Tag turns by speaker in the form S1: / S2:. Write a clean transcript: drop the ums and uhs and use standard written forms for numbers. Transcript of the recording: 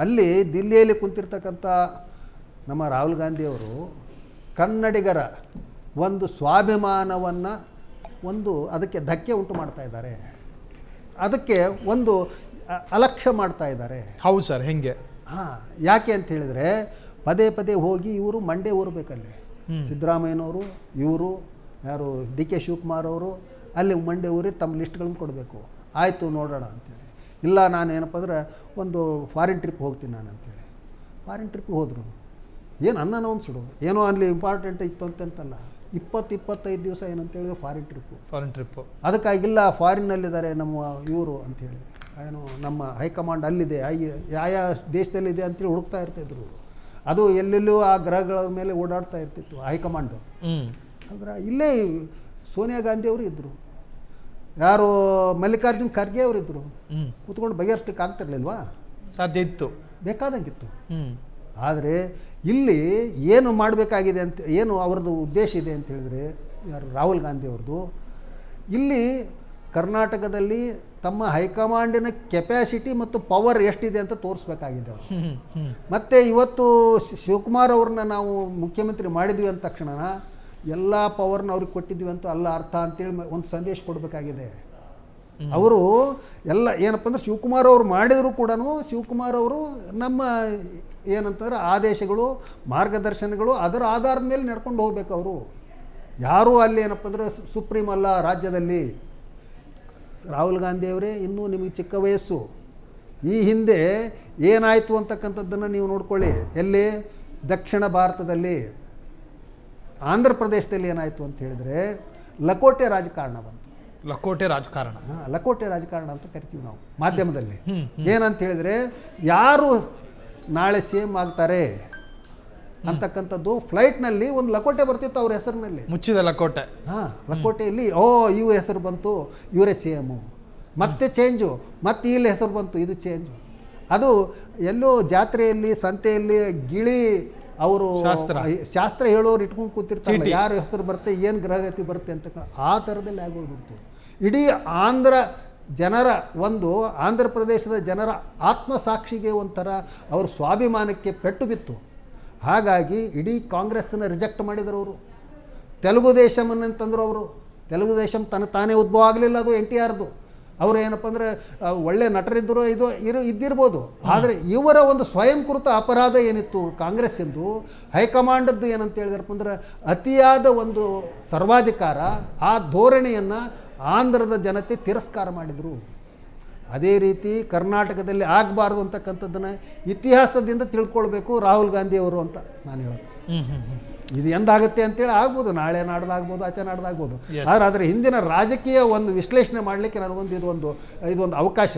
S1: ಅಲ್ಲಿ ದಿಲ್ಲಿಯಲ್ಲಿ ಕುಂತಿರ್ತಕ್ಕಂಥ ನಮ್ಮ ರಾಹುಲ್ ಗಾಂಧಿಯವರು ಕನ್ನಡಿಗರ ಒಂದು ಸ್ವಾಭಿಮಾನವನ್ನು ಅದಕ್ಕೆ ಧಕ್ಕೆ ಉಂಟು ಮಾಡ್ತಾ ಇದ್ದಾರೆ, ಅದಕ್ಕೆ ಒಂದು ಅಲಕ್ಷ್ಯ ಮಾಡ್ತಾ ಇದ್ದಾರೆ.
S2: ಹೌದು ಸರ್, ಹೆಂಗೆ?
S1: ಯಾಕೆ ಅಂತ ಹೇಳಿದರೆ ಪದೇ ಪದೇ ಹೋಗಿ ಇವರು ಮಂಡೆ ಊರಬೇಕಲ್ಲಿ. ಸಿದ್ದರಾಮಯ್ಯನವರು, ಇವರು ಯಾರು DK ಶಿವಕುಮಾರ್ ಅವರು ಅಲ್ಲಿ ಮಂಡೆ ಊರಿ ತಮ್ಮ ಲಿಸ್ಟ್ಗಳನ್ನು ಕೊಡಬೇಕು. ಆಯಿತು ನೋಡೋಣ ಅಂತೇಳಿ. ಇಲ್ಲ ನಾನು ಏನಪ್ಪ ಅಂದ್ರೆ ಒಂದು ಫಾರಿನ್ ಟ್ರಿಪ್ ಹೋಗ್ತೀನಿ ನಾನು ಅಂತೇಳಿ ಫಾರಿನ್ ಟ್ರಿಪ್ಗೆ ಹೋದರು. ಏನು ಅನ್ನನ ಒಂದು ಸುಡು, ಏನೋ ಅಲ್ಲಿ ಇಂಪಾರ್ಟೆಂಟ್ ಇತ್ತು ಅಂತಂತಲ್ಲ, 20-25 ದಿವಸ ಏನಂತೇಳಿದ್ರೆ ಫಾರಿನ್ ಟ್ರಿಪ್ಪು. ಅದಕ್ಕಾಗಿಲ್ಲ ಫಾರಿನ್ನಲ್ಲಿದ್ದಾರೆ ನಮ್ಮ ಇವರು ಅಂಥೇಳಿ, ಏನು ನಮ್ಮ ಹೈಕಮಾಂಡ್ ಅಲ್ಲಿದೆ, ಯಾವ ದೇಶದಲ್ಲಿದೆ ಅಂತೇಳಿ ಹುಡುಕ್ತಾ ಇರ್ತಿದ್ರು. ಅದು ಎಲ್ಲೆಲ್ಲೂ ಆ ಗ್ರಹಗಳ ಮೇಲೆ ಓಡಾಡ್ತಾ ಇರ್ತಿತ್ತು ಹೈಕಮಾಂಡು. ಅಂದ್ರೆ ಇಲ್ಲೇ ಸೋನಿಯಾ ಗಾಂಧಿ ಅವರು ಇದ್ದರು, ಯಾರು ಮಲ್ಲಿಕಾರ್ಜುನ್ ಖರ್ಗೆ ಅವರು ಇದ್ದರು. ಕೂತ್ಕೊಂಡು ಬಗೆಹರಿಸ್ಲಿಕ್ಕೆ ಆಗ್ತಿರ್ಲಿಲ್ವಾ?
S2: ಸಾಧ್ಯ ಇತ್ತು,
S1: ಬೇಕಾದಂಗಿತ್ತು. ಆದರೆ ಇಲ್ಲಿ ಏನು ಮಾಡಬೇಕಾಗಿದೆ ಅಂತ, ಏನು ಅವ್ರದ್ದು ಉದ್ದೇಶ ಇದೆ ಅಂತ ಹೇಳಿದ್ರೆ, ಯಾರು ರಾಹುಲ್ ಗಾಂಧಿ ಅವ್ರದ್ದು, ಇಲ್ಲಿ ಕರ್ನಾಟಕದಲ್ಲಿ ತಮ್ಮ ಹೈಕಮಾಂಡಿನ ಕೆಪ್ಯಾಸಿಟಿ ಮತ್ತು ಪವರ್ ಎಷ್ಟಿದೆ ಅಂತ ತೋರಿಸ್ಬೇಕಾಗಿದೆ ಅವರು. ಮತ್ತು ಇವತ್ತು ಶಿವಕುಮಾರ್ ಅವ್ರನ್ನ ನಾವು ಮುಖ್ಯಮಂತ್ರಿ ಮಾಡಿದ್ವಿ ಅಂದ ತಕ್ಷಣ ಎಲ್ಲ ಪವರ್ನ ಅವ್ರಿಗೆ ಕೊಟ್ಟಿದ್ವಿ ಅಂತ ಅಲ್ಲ ಅರ್ಥ ಅಂತೇಳಿ ಒಂದು ಸಂದೇಶ ಕೊಡಬೇಕಾಗಿದೆ. ಅವರು ಎಲ್ಲ ಏನಪ್ಪ ಅಂದ್ರೆ ಶಿವಕುಮಾರ್ ಅವರು ಮಾಡಿದರೂ ಕೂಡ ಶಿವಕುಮಾರ್ ಅವರು ನಮ್ಮ ಏನಂತಂದ್ರೆ ಆದೇಶಗಳು, ಮಾರ್ಗದರ್ಶನಗಳು ಅದರ ಆಧಾರದ ಮೇಲೆ ನಡ್ಕೊಂಡು ಹೋಗ್ಬೇಕು. ಅವರು ಯಾರೂ ಅಲ್ಲಿ ಏನಪ್ಪ ಅಂದ್ರೆ ಸುಪ್ರೀಂ ಅಲ್ಲ ರಾಜ್ಯದಲ್ಲಿ. ರಾಹುಲ್ ಗಾಂಧಿಯವರೇ ಇನ್ನೂ ನಿಮಗೆ ಚಿಕ್ಕ ವಯಸ್ಸು. ಈ ಹಿಂದೆ ಏನಾಯಿತು ಅಂತಕ್ಕಂಥದ್ದನ್ನು ನೀವು ನೋಡ್ಕೊಳ್ಳಿ. ಎಲ್ಲಿ? ದಕ್ಷಿಣ ಭಾರತದಲ್ಲಿ, ಆಂಧ್ರ ಪ್ರದೇಶದಲ್ಲಿ ಏನಾಯಿತು ಅಂತ ಹೇಳಿದರೆ ಲಕೋಟೆ ರಾಜಕಾರಣ ಬಂತು.
S2: ಲಕೋಟೆ ರಾಜಕಾರಣ,
S1: ಲಕೋಟೆ ರಾಜಕಾರಣ ಅಂತ ಕರಿತೀವಿ ನಾವು ಮಾಧ್ಯಮದಲ್ಲಿ. ಏನಂತ ಹೇಳಿದರೆ ಯಾರು ನಾಳೆ CM ಆಗ್ತಾರೆ ಅಂತಕ್ಕಂಥದ್ದು ಫ್ಲೈಟ್ನಲ್ಲಿ ಒಂದು ಲಕೋಟೆ ಬರ್ತಿತ್ತು ಅವ್ರ ಹೆಸರಿನಲ್ಲಿ,
S2: ಮುಚ್ಚಿದ ಲಕೋಟೆ.
S1: ಲಕೋಟೆಯಲ್ಲಿ ಇವ್ರ ಹೆಸರು ಬಂತು, ಇವರೇ CM, ಮತ್ತೆ ಚೇಂಜು, ಮತ್ತೆ ಇಲ್ಲಿ ಹೆಸರು ಬಂತು, ಇದು ಚೇಂಜು. ಅದು ಎಲ್ಲೋ ಜಾತ್ರೆಯಲ್ಲಿ ಸಂತೆಯಲ್ಲಿ ಗಿಳಿ ಅವರು ಶಾಸ್ತ್ರ ಹೇಳೋರು ಇಟ್ಕೊಂಡು ಕೂತಿರ್ತಾರೆ, ಯಾರು ಹೆಸರು ಬರುತ್ತೆ, ಏನು ಗ್ರಹಗತಿ ಬರುತ್ತೆ ಅಂತ. ಆ ಥರದಲ್ಲಿ ಆಗೋಗ್ಬಿಡ್ತು. ಇಡೀ ಆಂಧ್ರ ಪ್ರದೇಶದ ಜನರ ಆತ್ಮಸಾಕ್ಷಿಗೆ ಒಂಥರ ಅವ್ರ ಸ್ವಾಭಿಮಾನಕ್ಕೆ ಪೆಟ್ಟು ಬಿತ್ತು. ಹಾಗಾಗಿ ಇಡೀ ಕಾಂಗ್ರೆಸ್ಸನ್ನು ರಿಜೆಕ್ಟ್ ಮಾಡಿದರು ಅವರು. ತೆಲುಗು ದೇಶಮನ್ನಂತಂದ್ರು ಅವರು. ತೆಲುಗು ದೇಶಂ ತಾನೇ ಉದ್ಭವ ಆಗಲಿಲ್ಲ, ಅದು NTRದು. ಅವರು ಏನಪ್ಪ ಅಂದರೆ ಒಳ್ಳೆ ನಟರಿದ್ದರು, ಇದ್ದಿರ್ಬೋದು. ಆದರೆ ಇವರ ಒಂದು ಸ್ವಯಂಕೃತ ಅಪರಾಧ ಏನಿತ್ತು ಕಾಂಗ್ರೆಸ್ಸಿಂದು, ಹೈಕಮಾಂಡದ್ದು ಏನಂತ ಹೇಳಿದ್ರಪ್ಪ ಅಂದ್ರೆ ಅತಿಯಾದ ಒಂದು ಸರ್ವಾಧಿಕಾರ, ಆ ಧೋರಣೆಯನ್ನು ಆಂಧ್ರದ ಜನತೆ ತಿರಸ್ಕಾರ ಮಾಡಿದರು. ಅದೇ ರೀತಿ ಕರ್ನಾಟಕದಲ್ಲಿ ಆಗಬಾರ್ದು ಅಂತಕ್ಕಂಥದ್ದನ್ನು ಇತಿಹಾಸದಿಂದ ತಿಳ್ಕೊಳ್ಬೇಕು ರಾಹುಲ್ ಗಾಂಧಿಯವರು ಅಂತ ನಾನು ಹೇಳೋದು. ಇದು ಎಂದಾಗುತ್ತೆ ಅಂತೇಳಿ ಆಗ್ಬೋದು, ನಾಳೆ ನಾಡ್ದಾಗ್ಬೋದು, ಆಚೆ ನಾಡ್ದಾಗ್ಬೋದು. ಆದರೆ ಅದರ ಹಿಂದಿನ ರಾಜಕೀಯ ಒಂದು ವಿಶ್ಲೇಷಣೆ ಮಾಡಲಿಕ್ಕೆ ನನಗೊಂದು ಇದೊಂದು ಅವಕಾಶ ಇದೆ.